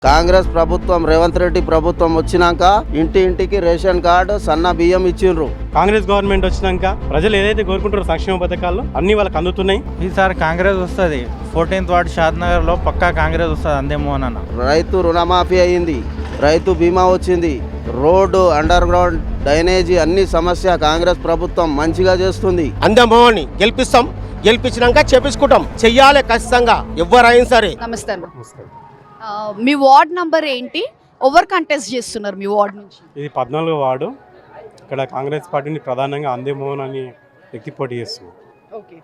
కాంగ్రెస్ ప్రభుత్వం రేవంత్ రెడ్డి ప్రభుత్వం వచ్చినాక ఇంటింటికి రేషన్ కార్డు సన్న బియ్యం ఇచ్చిండ్రు. కాంగ్రెస్ గవర్నమెంట్ వచ్చినాక ప్రజలు ఏదైతే కోరుకుంటారో సంక్షేమ పథకాలు అన్ని వాళ్ళకి అందుతున్నాయి. ఈసారి కాంగ్రెస్ వస్తుంది. 14th వార్డు షాద్నగర్ లో పక్కా కాంగ్రెస్ వస్తుంది అందేమో అన్న. రైతు రుణమాఫీ అయింది, రైతు బీమా వచ్చింది, రోడ్డు అండర్ గ్రౌండ్ డ్రైనేజీ అన్ని సమస్య కాంగ్రెస్ ప్రభుత్వం మంచిగా చేస్తుంది. అందమోని గెలిపిస్తాం, గెలిపించినాక చేపించుకుంటాం, చెయ్యాలి ఖచ్చితంగా ఎవరైనా సరే. నమస్తే అన్న. మీ వార్డ్ నంబర్ ఏంటి? ఓవర్ కంటెస్ట్ చేస్తున్నారు మీ వార్డ్ నుంచి. ఇది 14వ వార్డు. ఇక్కడ కాంగ్రెస్ పార్టీని ప్రధానంగా అందమోహన్ అని వ్యక్తి పోటీ చేస్తుంది. ఓకే,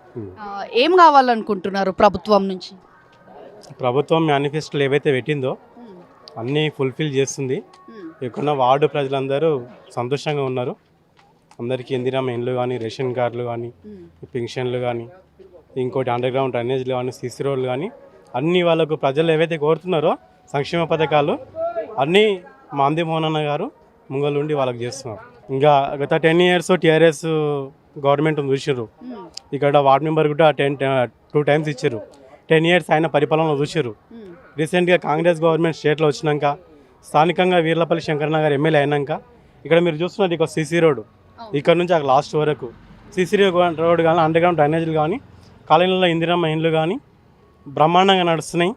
ఏం కావాలనుకుంటున్నారు ప్రభుత్వం నుంచి? ప్రభుత్వం మేనిఫెస్టోలు ఏవైతే పెట్టిందో అన్నీ ఫుల్ఫిల్ చేస్తుంది. ఇక్కడ వార్డు ప్రజలందరూ సంతోషంగా ఉన్నారు. అందరికీ ఇందిరమ్మ ఇండ్లు కానీ, రేషన్ కార్డులు కానీ, పెన్షన్లు కానీ, ఇంకోటి అండర్ గ్రౌండ్ డ్రైనేజ్లు కానీ, సీసీ రోడ్లు కానీ అన్నీ వాళ్ళకు ప్రజలు ఏవైతే కోరుతున్నారో సంక్షేమ పథకాలు అన్నీ మా అందమోహన్ అన్న గారు ముంగలుండి వాళ్ళకి చేస్తున్నారు. ఇంకా గత 10 years టీఆర్ఎస్ గవర్నమెంట్ చూసారు. ఇక్కడ వార్డ్ మెంబర్ కూడా 2 times ఇచ్చారు. 10 years ఆయన పరిపాలన చూసారు. రీసెంట్గా కాంగ్రెస్ గవర్నమెంట్ స్టేట్లో వచ్చినాక స్థానికంగా వీర్లపల్లి శంకరన్న గారు ఎమ్మెల్యే అయినాక ఇక్కడ మీరు చూస్తున్నది ఒక సీసీ రోడ్డు, ఇక్కడ నుంచి అక్కడ లాస్ట్ వరకు సీసీ రోడ్ కానీ, అండర్ గ్రౌండ్ డ్రైనేజీలు కానీ, కాలనీలలో ఇందిరమ్మ ఇండ్లు కానీ బ్రహ్మాండంగా నడుస్తున్నాయి.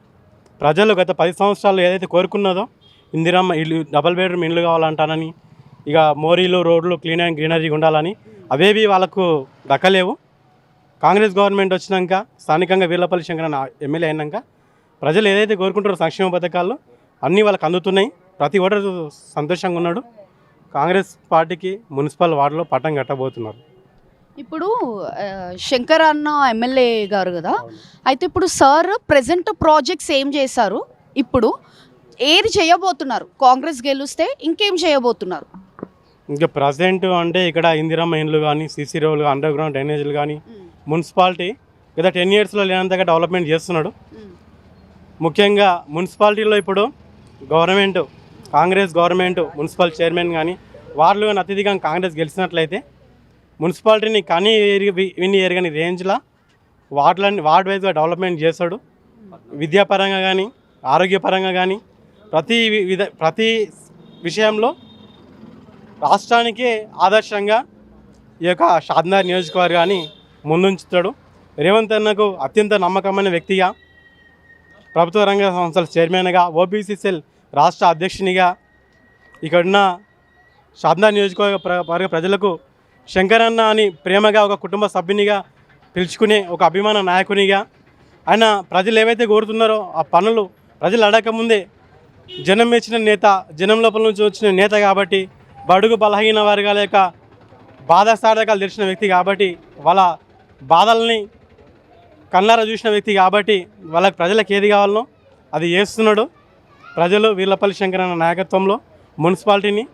ప్రజలు గత 10 సంవత్సరాలు ఏదైతే కోరుకున్నదో ఇందిరమ్మ ఇల్లు, డబల్ బెడ్రూమ్ ఇండ్లు కావాలంటానని, ఇక మోరీలు, రోడ్లు క్లీన్ అండ్ గ్రీనరీ ఉండాలని అవేవి వాళ్ళకు దక్కలేవు. కాంగ్రెస్ గవర్నమెంట్ వచ్చినాక స్థానికంగా వీర్లపల్లి శంకరన్న ఎమ్మెల్యే అయినాక ప్రజలు ఏదైతే కోరుకుంటారో సంక్షేమ పథకాలు అన్నీ వాళ్ళకి అందుతున్నాయి. ప్రతి ఓటరు సంతోషంగా ఉన్నాడు. కాంగ్రెస్ పార్టీకి మున్సిపల్ వార్డులో పట్టం కట్టబోతున్నారు. ఇప్పుడు శంకర్ అన్న ఎమ్మెల్యే గారు కదా, అయితే ఇప్పుడు సార్ ప్రెజెంట్ ప్రాజెక్ట్స్ ఏం చేశారు, ఇప్పుడు ఏది చేయబోతున్నారు? కాంగ్రెస్ గెలిస్తే ఇంకేం చేయబోతున్నారు? ఇంకా ప్రజెంట్ అంటే ఇక్కడ ఇందిరమ్మ ఇండ్లు కానీ, సీసీ రోడ్లు, అండర్ గ్రౌండ్ డ్రైనేజీలు కానీ మున్సిపాలిటీ గత 10 yearsలో లేనంతగా డెవలప్మెంట్ చేస్తున్నాడు. ముఖ్యంగా మున్సిపాలిటీలో ఇప్పుడు government, Congress government municipal chairman కానీ వార్డులు కానీ అత్యధికంగా కాంగ్రెస్ గెలిచినట్లయితే మున్సిపాలిటీని కానీ విని ఎరగని రేంజ్లో వార్డ్ వైజ్గా డెవలప్మెంట్ చేస్తాడు. విద్యాపరంగా కానీ, ఆరోగ్యపరంగా కానీ ప్రతి విషయంలో రాష్ట్రానికి ఆదర్శంగా ఈ యొక్క షాద్నగర్ నియోజకవర్గాన్ని ముందుంచుతాడు. రేవంత్ అన్నకు అత్యంత నమ్మకమైన వ్యక్తిగా, ప్రభుత్వ రంగ సంస్థల చైర్మన్గా, ఓబీసీ సెల్ రాష్ట్ర అధ్యక్షునిగా, ఇక్కడున్న షాద్నగర్ నియోజకవర్గ ప్రజలకు శంకరన్న అని ప్రేమగా ఒక కుటుంబ సభ్యునిగా పిలుచుకునే ఒక అభిమాన నాయకునిగా ఆయన ప్రజలు ఏవైతే కోరుతున్నారో ఆ పనులు ప్రజలు అడగకముందే జనం మెచ్చిన నేత, జనం లోపల నుంచి వచ్చిన నేత కాబట్టి, బడుగు బలహీన వర్గాల యొక్క బాధాసాధకాలు తెలిసిన వ్యక్తి కాబట్టి, వాళ్ళ బాధల్ని కన్నారా చూసిన వ్యక్తి కాబట్టి వాళ్ళకి ప్రజలకు ఏది కావాలనో అది చేస్తున్నాడు. ప్రజలు వీర్లపల్లి శంకరన్న నాయకత్వంలో మున్సిపాలిటీని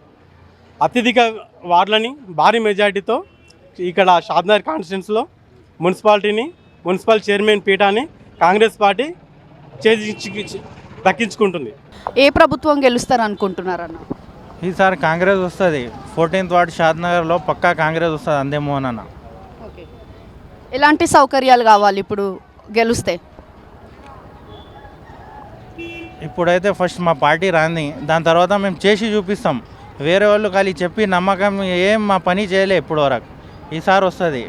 అత్యధిక వార్డులని భారీ మెజార్టీతో ఇక్కడ షాద్నగర్ కాన్స్టిట్యున్సీలో మున్సిపాలిటీని, మున్సిపల్ చైర్మన్ పీఠాన్ని కాంగ్రెస్ పార్టీ దక్కించుకుంటుంది. ఏ ప్రభుత్వం గెలుస్తారు అనుకుంటున్నారన్న? ఈసారి కాంగ్రెస్ వస్తుంది. 14th వార్డు షాద్నగర్ లో పక్కా కాంగ్రెస్ వస్తుంది అందేమో అన్న. ఓకే, ఎలాంటి సౌకర్యాలు కావాలి ఇప్పుడు గెలుస్తే? ఇప్పుడైతే ఫస్ట్ మా పార్టీ రాంది, దాని తర్వాత మేము చేసి చూపిస్తాం. వేరే వాళ్ళు ఖాళీ చెప్పి నమ్మకం ఏం మా పని చేయలే ఇప్పుడు వరకు. ఈసారి వస్తుంది,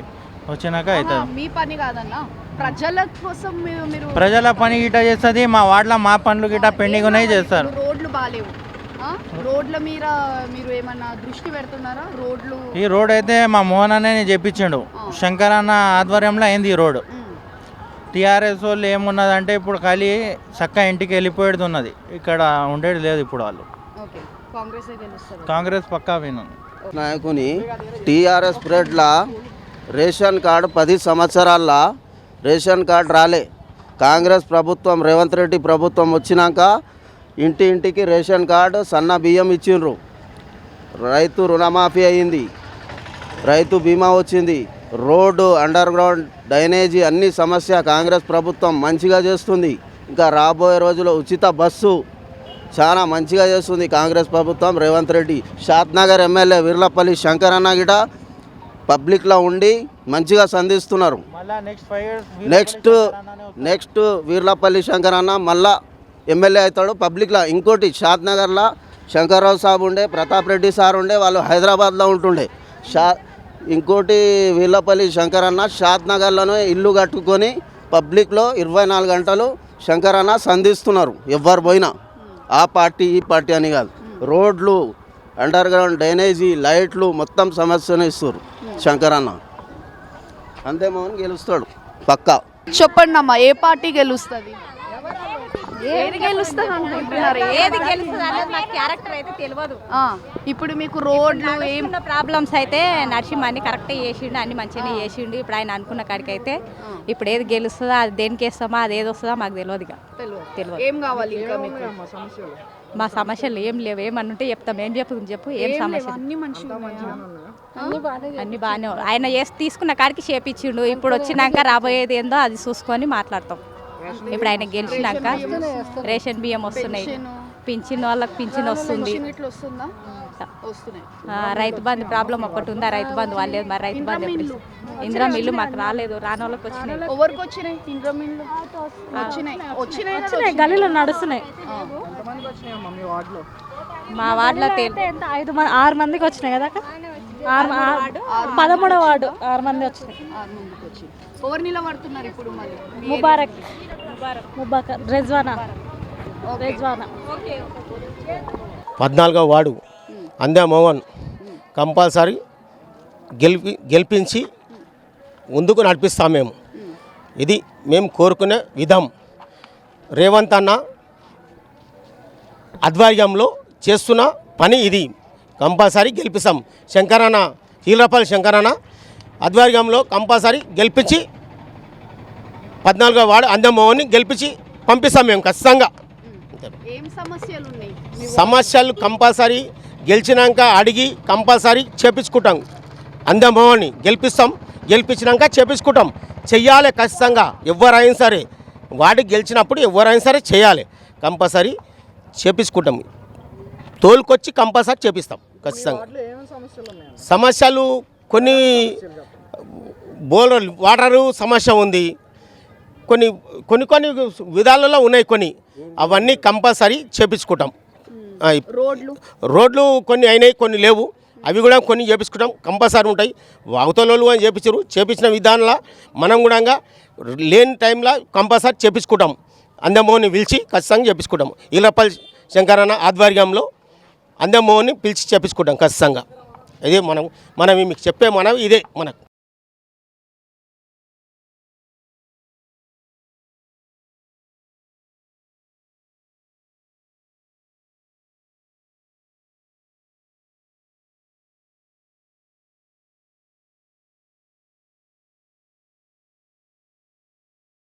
వచ్చినాక అవుతుంది. మీ పని కాదన్న, ప్రజల కోసం మీరు ప్రజల పని గిట్ట చేస్తుంది. మా వార్డులో మా పనులు గిట్ట పెండింగ్ ఉన్నాయి చేస్తారు. రోడ్లు బాగాలేవు, రోడ్ల మీద మీరు ఏమన్నా దృష్టి పెడుతున్నారా? రోడ్లు, ఈ రోడ్ అయితే మా మోహన్ అనే చెప్పించాడు. శంకర్ అన్న ఆధ్వర్యంలో అయింది ఈ రోడ్డు. టీఆర్ఎస్ వాళ్ళు ఏమున్నదంటే ఇప్పుడు ఖాళీ చక్క ఇంటికి వెళ్ళిపోయేది ఉన్నది, ఇక్కడ ఉండేది లేదు ఇప్పుడు. వాళ్ళు కాంగ్రెస్ పక్కా విను నాయకుని టీఆర్ఎస్ పీరియడ్లా రేషన్ కార్డు 10 సంవత్సరాల్లో రేషన్ కార్డు రాలే. కాంగ్రెస్ ప్రభుత్వం రేవంత్ రెడ్డి ప్రభుత్వం వచ్చినాక ఇంటింటికి రేషన్ కార్డు సన్న బియ్యం ఇచ్చిండ్రు. రైతు రుణమాఫీ అయింది, రైతు బీమా వచ్చింది, రోడ్డు అండర్ గ్రౌండ్ డ్రైనేజీ అన్ని సమస్య కాంగ్రెస్ ప్రభుత్వం మంచిగా చేస్తుంది. ఇంకా రాబోయే రోజుల్లో ఉచిత బస్సు చాలా మంచిగా చేస్తుంది కాంగ్రెస్ ప్రభుత్వం. రేవంత్ రెడ్డి షాద్నగర్ ఎమ్మెల్యే వీర్లపల్లి శంకరన్న గిట పబ్లిక్లో ఉండి మంచిగా సంధిస్తున్నారు. నెక్స్ట్ వీర్లపల్లి శంకరన్న మళ్ళా ఎమ్మెల్యే అవుతాడు పబ్లిక్లో. ఇంకోటి షాద్ నగర్లో శంకర్రావు సాబ్ ఉండే, ప్రతాప్ రెడ్డి సార్ ఉండే, వాళ్ళు హైదరాబాద్లో ఉంటుండే. ఇంకోటి వీళ్ళపల్లి శంకరన్న షాద్ నగర్లోనే ఇల్లు కట్టుకొని పబ్లిక్లో 24 గంటలు శంకరన్న సంధిస్తున్నారు. ఎవ్వరు పోయినా ఆ పార్టీ ఈ పార్టీ అని కాదు. రోడ్లు, అండర్ గ్రౌండ్ డ్రైనేజీ, లైట్లు మొత్తం సమస్యను ఇస్తారు శంకరన్న. అంతే మోహన్ గెలుస్తాడు పక్కా. చెప్పండి అమ్మా, ఏ పార్టీ గెలుస్తుంది? ఏది గెలుస్తుంది అనుకుంటున్నారు? ఏది గెలుస్తుంది అనేది నాకు క్యారెక్టర్ అయితే తెలియదు. ఇప్పుడు మీకు రోడ్లు ఏం ప్రాబ్లమ్స్ అయితే నరసింహ అన్ని కరెక్టే చేసిండు, అన్ని మంచిగానే చేసిండు. ఇప్పుడు ఆయన అనుకున్న కాడికి అయితే ఇప్పుడు ఏది గెలుస్తుందో అది దేనికి వేస్తామో అది ఏది వస్తుందో మాకు తెలియదు. ఇక తెలియదు. ఏం కావాలి ఇంకా మీకు? మా సమస్యలు ఏం లేవు. ఏమన్నుంటే చెప్తాం. ఏం చెప్తుంది చెప్పు. ఏం సమస్య? అన్ని బాగానే ఆయన తీసుకున్న కాడికి చేపించిండు. ఇప్పుడు వచ్చినాక రాబోయేది ఏందో అది చూసుకొని మాట్లాడతాం. ఇప్పుడు ఆయన గెలిచినాక రేషన్ బియ్యం వస్తున్నాయి, పింఛన్ వాళ్ళకి పింఛన్ వస్తుంది. రైతు బంధు ప్రాబ్లం ఒకటి ఉంది. ఆ రైతు బంధు వాళ్ళేది. మరి రైతు బంధు ఇందిరా మిల్లు మాకు రాలేదు, రాని వాళ్ళకి వచ్చినాయి. ఎవరికి వచ్చినాయి? వచ్చినాయి, గల్లీలో నడుస్తున్నాయి. మా వార్డులో 6 మందికి వచ్చినాయి కదా. 13వ వార్డు 6 మంది వచ్చినాయి. ఎవరు నిలబడుతున్నారు ఇప్పుడు? మళ్ళీ ముబారక్ రెజ్వానా 14వ వార్డు అందా మోహన్ కంపల్సరీ గెలిపించి ముందుకు నడిపిస్తాం మేము. ఇది మేము కోరుకునే విధం. రేవంత్ అన్న ఆధ్వర్యంలో చేస్తున్న పని ఇది. కంపల్సరీ గెలిపిస్తాం. శంకరన్న, హీలరపల్లి శంకరన్న ఆధ్వర్యంలో కంపల్సరీ గెలిపించి 14వ వార్డు అందమోహన్ని గెలిపించి పంపిస్తాం మేము ఖచ్చితంగా. ఏం సమస్యలు ఉన్నాయి? సమస్యలు కంపల్సరీ గెలిచినాక అడిగి కంపల్సరీ చేపించుకుంటాం. అందమోహన్ని గెలిపించినాక చేపించుకుంటాం. చెయ్యాలి ఖచ్చితంగా. ఎవరైనా సరే వాడికి గెలిచినప్పుడు ఎవరైనా సరే చేయాలి. కంపల్సరీ చేపించుకుంటాం. తోలుకొచ్చి కంపల్సరీ చేపిస్తాం ఖచ్చితంగా. సమస్యలు కొన్ని వాటరు సమస్య ఉంది. కొన్ని విధాలలో ఉన్నాయి. కొన్ని అవన్నీ కంపల్సరీ చేపించుకుంటాం. రోడ్లు కొన్ని అయినాయి, కొన్ని లేవు. అవి కూడా కొన్ని చేపించుకుంటాం. కంపల్సరీ ఉంటాయి. అవతలోళ్ళు అని చేపించిన విధానంలో మనం కూడా లేని టైంలో కంపల్సరీ చేపించుకుంటాం. అందమోహన్ని పిలిచి ఖచ్చితంగా చేపించుకుంటాం. హీలరపల్లి శంకరన్న ఆధ్వర్యంలో అందమోహన్ని పిలిచి చేపించుకుంటాం ఖచ్చితంగా. ఇదే మనం మీకు చెప్పే ఇదే మనకు